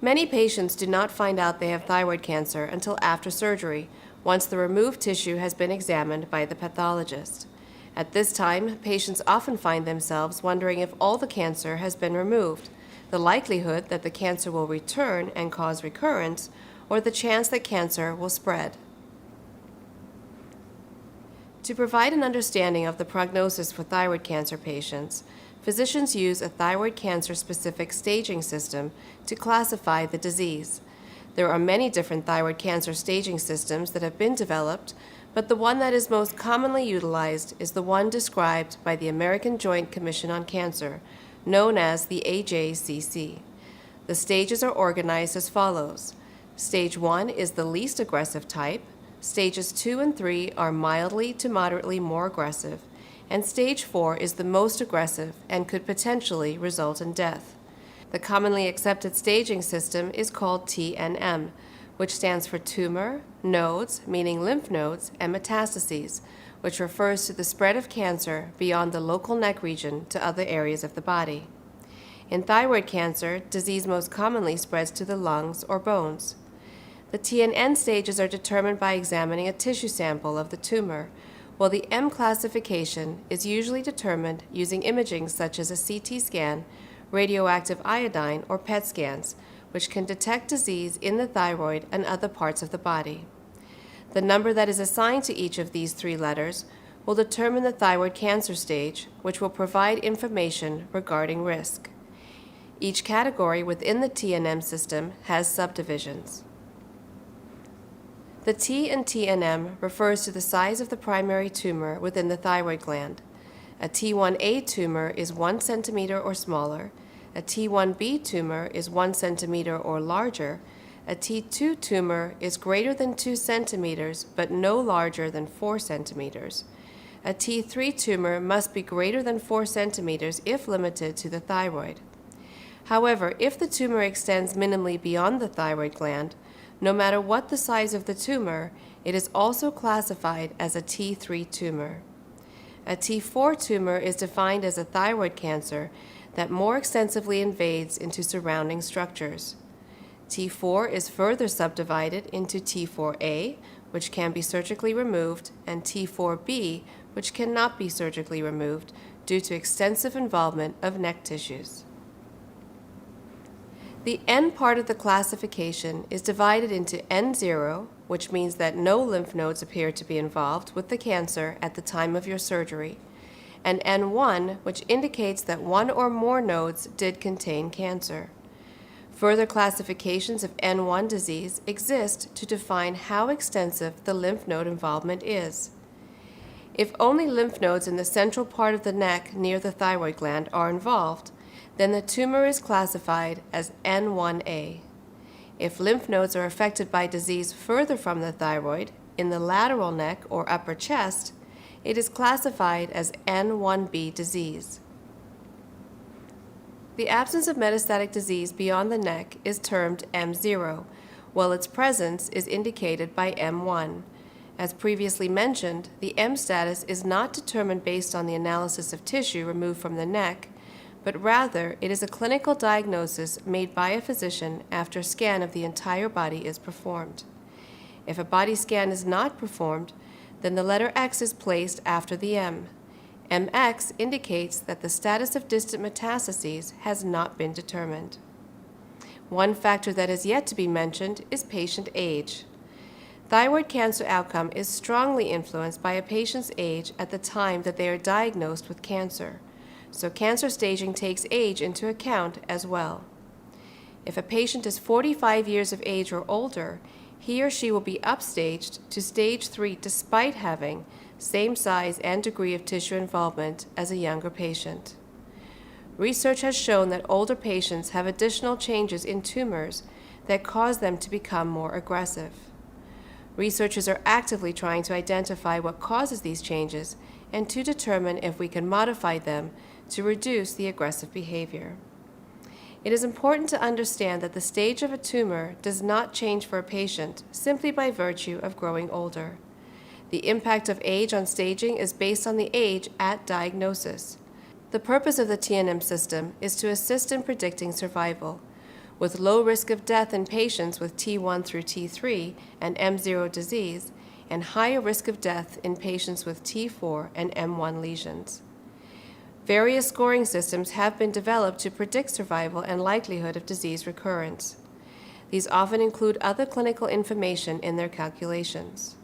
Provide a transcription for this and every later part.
Many patients do not find out they have thyroid cancer until after surgery, once the removed tissue has been examined by the pathologist. At this time, patients often find themselves wondering if all the cancer has been removed, the likelihood that the cancer will return and cause recurrence, or the chance that cancer will spread. To provide an understanding of the prognosis for thyroid cancer patients, physicians use a thyroid cancer-specific staging system to classify the disease. There are many different thyroid cancer staging systems that have been developed, but the one that is most commonly utilized is the one described by the American Joint Commission on Cancer, known as the AJCC. The stages are organized as follows. Stage 1 is the least aggressive type. Stages 2 and 3 are mildly to moderately more aggressive, and Stage 4 is the most aggressive and could potentially result in death. The commonly accepted staging system is called TNM, which stands for tumor, nodes, meaning lymph nodes, and metastases, which refers to the spread of cancer beyond the local neck region to other areas of the body. In thyroid cancer, disease most commonly spreads to the lungs or bones. The TNN stages are determined by examining a tissue sample of the tumor, while the M classification is usually determined using imaging such as a CT scan, radioactive iodine, or PET scans, which can detect disease in the thyroid and other parts of the body. The number that is assigned to each of these three letters will determine the thyroid cancer stage, which will provide information regarding risk. Each category within the TNM system has subdivisions. The T in TNM refers to the size of the primary tumor within the thyroid gland. A T1A tumor is 1 centimeter or smaller. A T1B tumor is 1 centimeter or larger. A T2 tumor is greater than 2 centimeters but no larger than 4 centimeters. A T3 tumor must be greater than 4 centimeters if limited to the thyroid. However, if the tumor extends minimally beyond the thyroid gland, no matter what the size of the tumor, it is also classified as a T3 tumor. A T4 tumor is defined as a thyroid cancer that more extensively invades into surrounding structures. T4 is further subdivided into T4A, which can be surgically removed, and T4B, which cannot be surgically removed due to extensive involvement of neck tissues. The N part of the classification is divided into N0, which means that no lymph nodes appear to be involved with the cancer at the time of your surgery, and N1, which indicates that one or more nodes did contain cancer. Further classifications of N1 disease exist to define how extensive the lymph node involvement is. If only lymph nodes in the central part of the neck near the thyroid gland are involved, then the tumor is classified as N1A. If lymph nodes are affected by disease further from the thyroid, in the lateral neck or upper chest, it is classified as N1B disease. The absence of metastatic disease beyond the neck is termed M0, while its presence is indicated by M1. As previously mentioned, the M status is not determined based on the analysis of tissue removed from the neck, but rather it is a clinical diagnosis made by a physician after a scan of the entire body is performed. If a body scan is not performed, then the letter X is placed after the M. MX indicates that the status of distant metastases has not been determined. One factor that is yet to be mentioned is patient age. Thyroid cancer outcome is strongly influenced by a patient's age at the time that they are diagnosed with cancer. So cancer staging takes age into account as well. If a patient is 45 years of age or older, he or she will be upstaged to stage 3 despite having same size and degree of tissue involvement as a younger patient. Research has shown that older patients have additional changes in tumors that cause them to become more aggressive. Researchers are actively trying to identify what causes these changes and to determine if we can modify them to reduce the aggressive behavior. It is important to understand that the stage of a tumor does not change for a patient simply by virtue of growing older. The impact of age on staging is based on the age at diagnosis. The purpose of the TNM system is to assist in predicting survival. With low risk of death in patients with T1 through T3 and M0 disease, and higher risk of death in patients with T4 and M1 lesions. Various scoring systems have been developed to predict survival and likelihood of disease recurrence. These often include other clinical information in their calculations.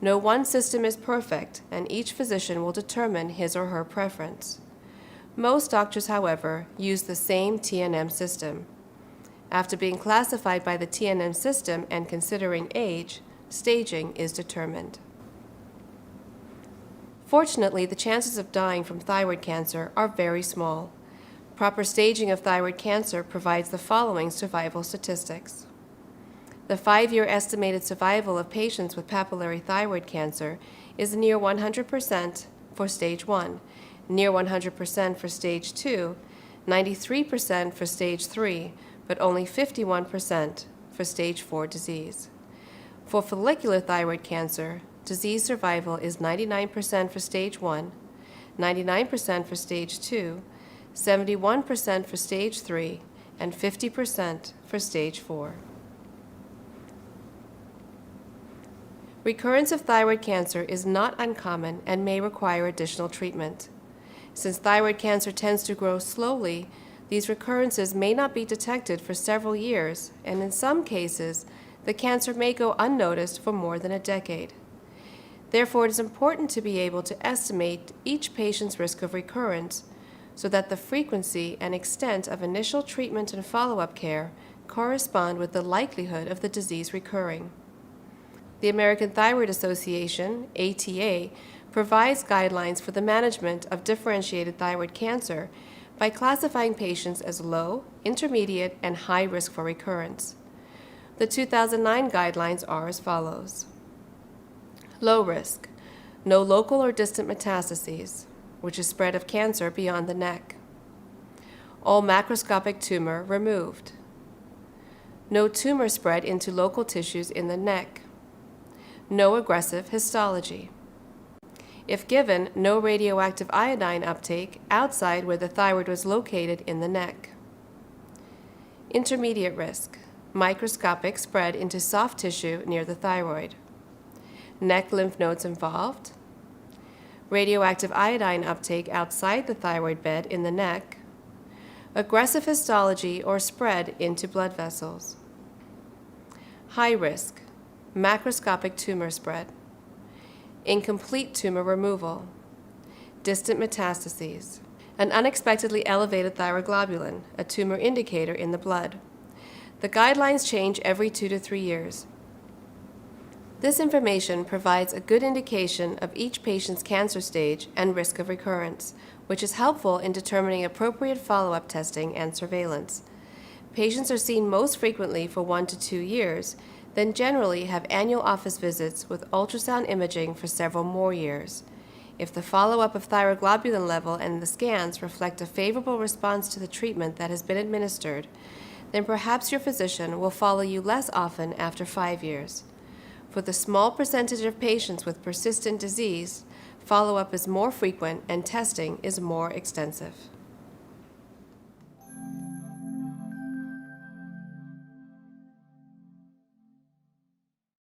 No one system is perfect, and each physician will determine his or her preference. Most doctors, however, use the same TNM system. After being classified by the TNM system and considering age, staging is determined. Fortunately, the chances of dying from thyroid cancer are very small. Proper staging of thyroid cancer provides the following survival statistics. The 5-year estimated survival of patients with papillary thyroid cancer is near 100% for stage 1, near 100% for stage 2, 93% for stage 3, but only 51% for stage 4 disease. For follicular thyroid cancer, disease survival is 99% for stage 1, 99% for stage 2, 71% for stage 3, and 50% for stage 4. Recurrence of thyroid cancer is not uncommon and may require additional treatment. Since thyroid cancer tends to grow slowly, these recurrences may not be detected for several years, and in some cases, the cancer may go unnoticed for more than a decade. Therefore, it is important to be able to estimate each patient's risk of recurrence so that the frequency and extent of initial treatment and follow-up care correspond with the likelihood of the disease recurring. The American Thyroid Association, ATA, provides guidelines for the management of differentiated thyroid cancer by classifying patients as low, intermediate, and high risk for recurrence. The 2009 guidelines are as follows. Low risk, no local or distant metastases, which is spread of cancer beyond the neck. All macroscopic tumor removed. No tumor spread into local tissues in the neck. No aggressive histology. If given, no radioactive iodine uptake outside where the thyroid was located in the neck. Intermediate risk, microscopic spread into soft tissue near the thyroid. Neck lymph nodes involved. Radioactive iodine uptake outside the thyroid bed in the neck. Aggressive histology or spread into blood vessels. High risk, macroscopic tumor spread. Incomplete tumor removal. Distant metastases. An unexpectedly elevated thyroglobulin, a tumor indicator in the blood. The guidelines change every 2 to 3 years. This information provides a good indication of each patient's cancer stage and risk of recurrence, which is helpful in determining appropriate follow-up testing and surveillance. Patients are seen most frequently for 1 to 2 years, then generally have annual office visits with ultrasound imaging for several more years. If the follow-up of thyroglobulin level and the scans reflect a favorable response to the treatment that has been administered, then perhaps your physician will follow you less often after 5 years. For the small percentage of patients with persistent disease, follow-up is more frequent and testing is more extensive.